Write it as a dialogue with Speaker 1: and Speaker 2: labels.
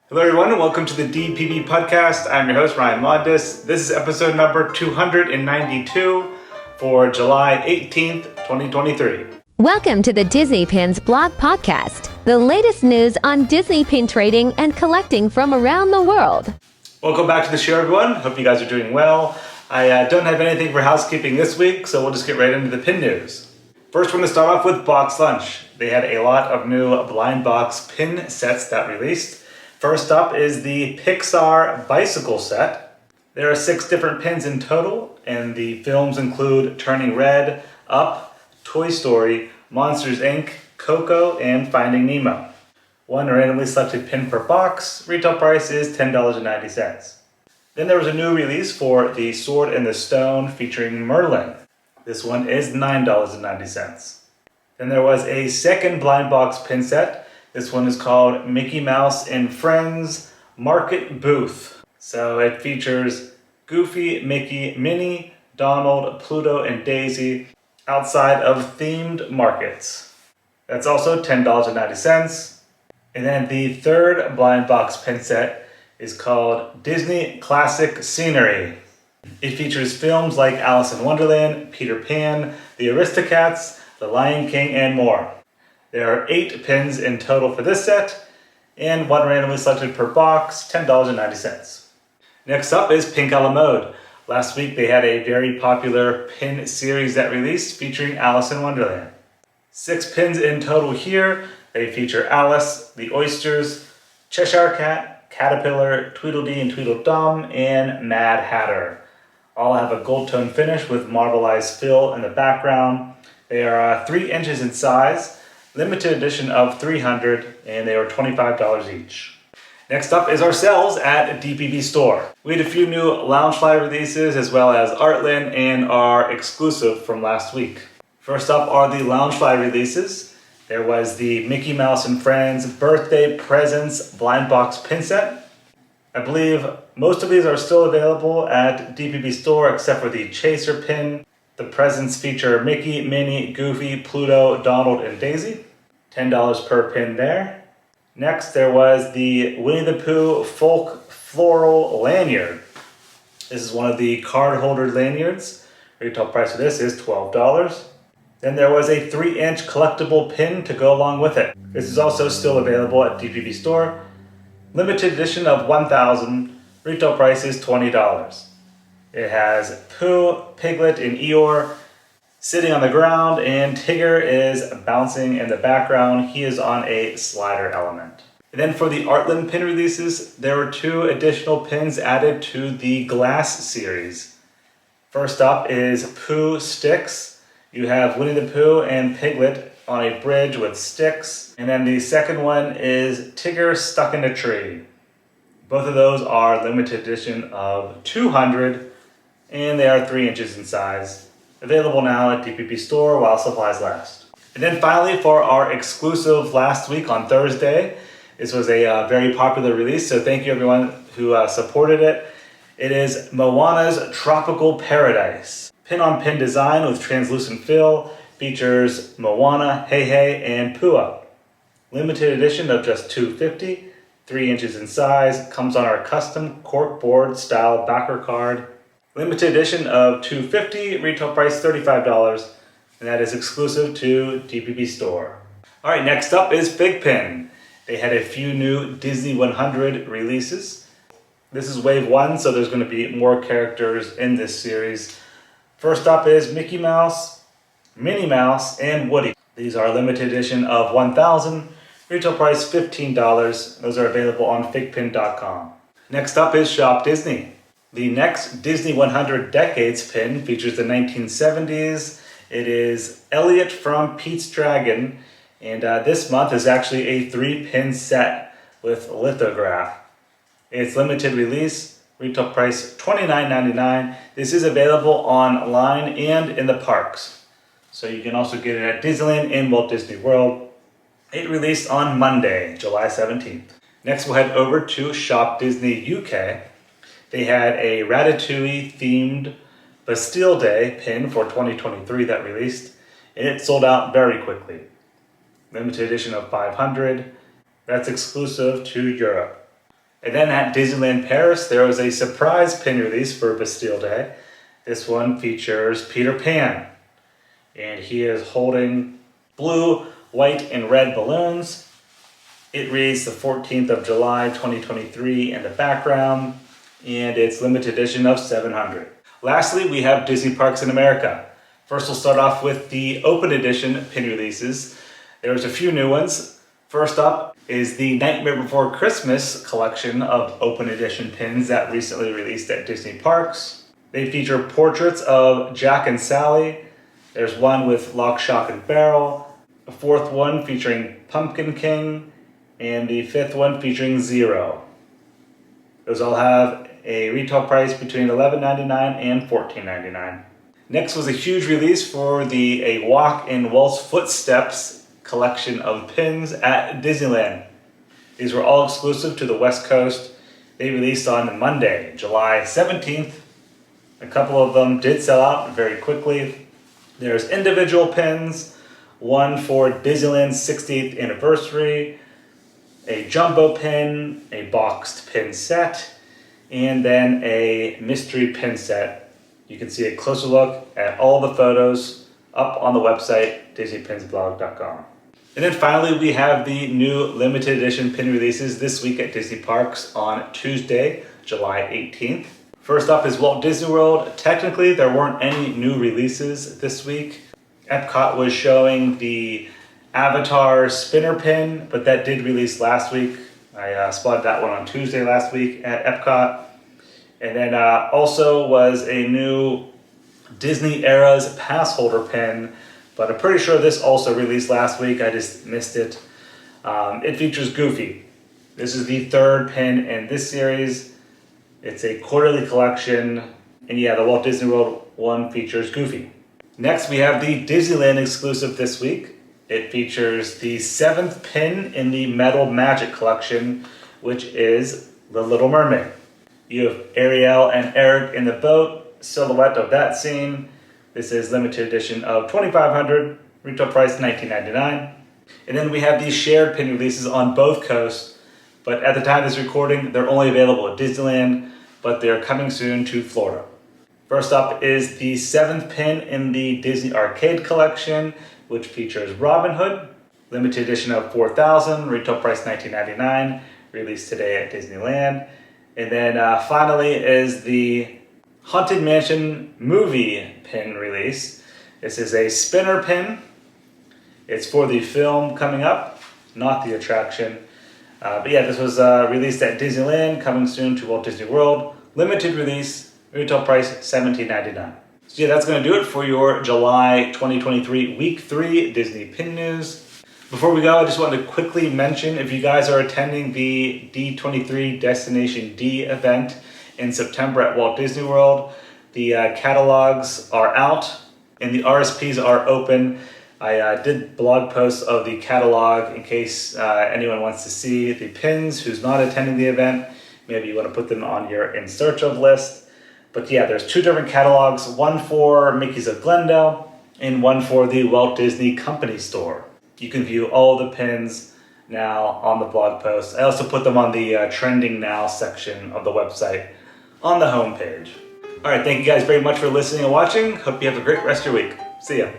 Speaker 1: Hello everyone and welcome to the DPB podcast. I'm your host Ryan Mondis. This is episode number 292 for July 18th, 2023.
Speaker 2: Welcome to the DisneyPins blog podcast, the latest news on Disney pin trading and collecting from around the world.
Speaker 1: Welcome back to the show everyone. Hope you guys are doing well. I don't have anything for housekeeping this week, so we'll just get right into the pin news. First, we're going to start off with BoxLunch. They had a lot of new blind box pin sets that released. First up is the Pixar bicycle set. There are 6 different pins in total, and the films include Turning Red, Up, Toy Story, Monsters Inc., Coco, and Finding Nemo. One randomly selected pin per box. Retail price is $10.90. Then there was a new release for The Sword and the Stone featuring Merlin. This one is $9.90. Then there was a second blind box pin set. This one is called Mickey Mouse and Friends Market Booth. So it features Goofy, Mickey, Minnie, Donald, Pluto, and Daisy outside of themed markets. That's also $10.90. And then the third blind box pin set is called Disney Classic Scenery. It features films like Alice in Wonderland, Peter Pan, The Aristocats, The Lion King, and more. There are 8 pins in total for this set, and one randomly selected per box, $10.90. Next up is Pink a la Mode. Last week they had a very popular pin series that released featuring Alice in Wonderland. 6 pins in total here. They feature Alice, the Oysters, Cheshire Cat, Caterpillar, Tweedledee and Tweedledum, and Mad Hatter. All have a gold tone finish with marbleized fill in the background. They are 3 inches in size, limited edition of 300, and they are $25 each. Next up is ourselves at DPB Store. We had a few new Loungefly releases as well as ArtLand and our exclusive from last week. First up are the Loungefly releases. There was the Mickey Mouse and Friends Birthday Presents Blind Box Pin Set. I believe most of these are still available at DPB Store except for the Chaser pin. The presents feature Mickey, Minnie, Goofy, Pluto, Donald, and Daisy. $10 per pin there. Next, there was the Winnie the Pooh Folk Floral Lanyard. This is one of the card-holder lanyards. Retail price for this is $12. Then there was a 3-inch collectible pin to go along with it. This is also still available at DPB Store. Limited edition of 1,000. Retail price is $20. It has Pooh, Piglet, and Eeyore sitting on the ground, and Tigger is bouncing in the background. He is on a slider element. And then for the ArtLand pin releases, there were 2 additional pins added to the Glass series. First up is Pooh Sticks. You have Winnie the Pooh and Piglet on a bridge with sticks. And then the second one is Tigger Stuck in a Tree. Both of those are limited edition of 200, and they are 3 inches in size. Available now at DPB Store while supplies last. And then finally, for our exclusive last week on Thursday, this was a very popular release, so thank you everyone who supported it. It is Moana's Tropical Paradise. Pin-on-pin design with translucent fill, features Moana, Hey Hey, and Pooh. Limited edition of just $2.50, 3 inches in size, comes on our custom corkboard style backer card. Limited edition of $2.50, retail price $35, and that is exclusive to DPB Store. Alright, next up is FiGPiN. They had a few new Disney 100 releases. This is wave 1, so there's going to be more characters in this series. First up is Mickey Mouse, Minnie Mouse, and Woody. These are limited edition of 1,000, retail price $15. Those are available on FiGPiN.com. Next up is ShopDisney. The next Disney 100 Decades pin features the 1970s. It is Elliot from Pete's Dragon, and this month is actually a 3-pin set with lithograph. It's limited release, retail price $29.99. This is available online and in the parks. So you can also get it at Disneyland and Walt Disney World. It released on Monday, July 17th. Next we'll head over to Shop Disney UK. They had a Ratatouille themed Bastille Day pin for 2023 that released, and it sold out very quickly. Limited edition of 500. That's exclusive to Europe. And then at Disneyland Paris, there was a surprise pin release for Bastille Day. This one features Peter Pan, and he is holding blue, white, and red balloons. It reads the 14th of July, 2023 in the background, and it's limited edition of 700. Lastly, we have Disney Parks in America. First, we'll start off with the open edition pin releases. There's a few new ones. First up is the Nightmare Before Christmas collection of open edition pins that recently released at Disney Parks. They feature portraits of Jack and Sally. There's one with Lock, Shock, and Barrel. A fourth one featuring Pumpkin King. And the fifth one featuring Zero. Those all have a retail price between $11.99 and $14.99. Next was a huge release for the A Walk in Walt's Footsteps collection of pins at Disneyland. These were all exclusive to the West Coast. They released on Monday, July 17th. A couple of them did sell out very quickly. There's individual pins, one for Disneyland's 60th anniversary, a jumbo pin, a boxed pin set, and then a mystery pin set. You can see a closer look at all the photos up on the website, DisneyPinsBlog.com. And then finally, we have the new limited edition pin releases this week at Disney Parks on Tuesday, July 18th. First up is Walt Disney World. Technically, there weren't any new releases this week. Epcot was showing the Avatar spinner pin, but that did release last week. I spotted that one on Tuesday last week at Epcot. And then also was a new Disney Era's pass holder pin, but I'm pretty sure this also released last week. I just missed it. It features Goofy. This is the third pin in this series. It's a quarterly collection, and yeah, the Walt Disney World one features Goofy. Next, we have the Disneyland exclusive this week. It features the 7th pin in the Metal Magic collection, which is The Little Mermaid. You have Ariel and Eric in the boat, silhouette of that scene. This is limited edition of 2,500, retail price $19.99. And then we have these shared pin releases on both coasts, but at the time of this recording, they're only available at Disneyland, but they're coming soon to Florida. First up is the 7th pin in the Disney Arcade collection, which features Robin Hood, limited edition of 4,000, retail price $19.99, released today at Disneyland. And then finally is the Haunted Mansion movie pin release. This is a spinner pin. It's for the film coming up, not the attraction. But yeah, this was released at Disneyland, coming soon to Walt Disney World. Limited release, retail price $17.99. So yeah, that's going to do it for your July 2023 Week 3 Disney Pin News. Before we go, I just wanted to quickly mention, if you guys are attending the D23 Destination D event in September at Walt Disney World, the catalogs are out and the RSPs are open. I did blog posts of the catalog in case anyone wants to see the pins who's not attending the event. Maybe you want to put them on your in search of list. But yeah, there's two different catalogs, one for Mickey's of Glendale and one for the Walt Disney Company store. You can view all the pins now on the blog post. I also put them on the Trending Now section of the website on the homepage. All right, thank you guys very much for listening and watching. Hope you have a great rest of your week. See ya.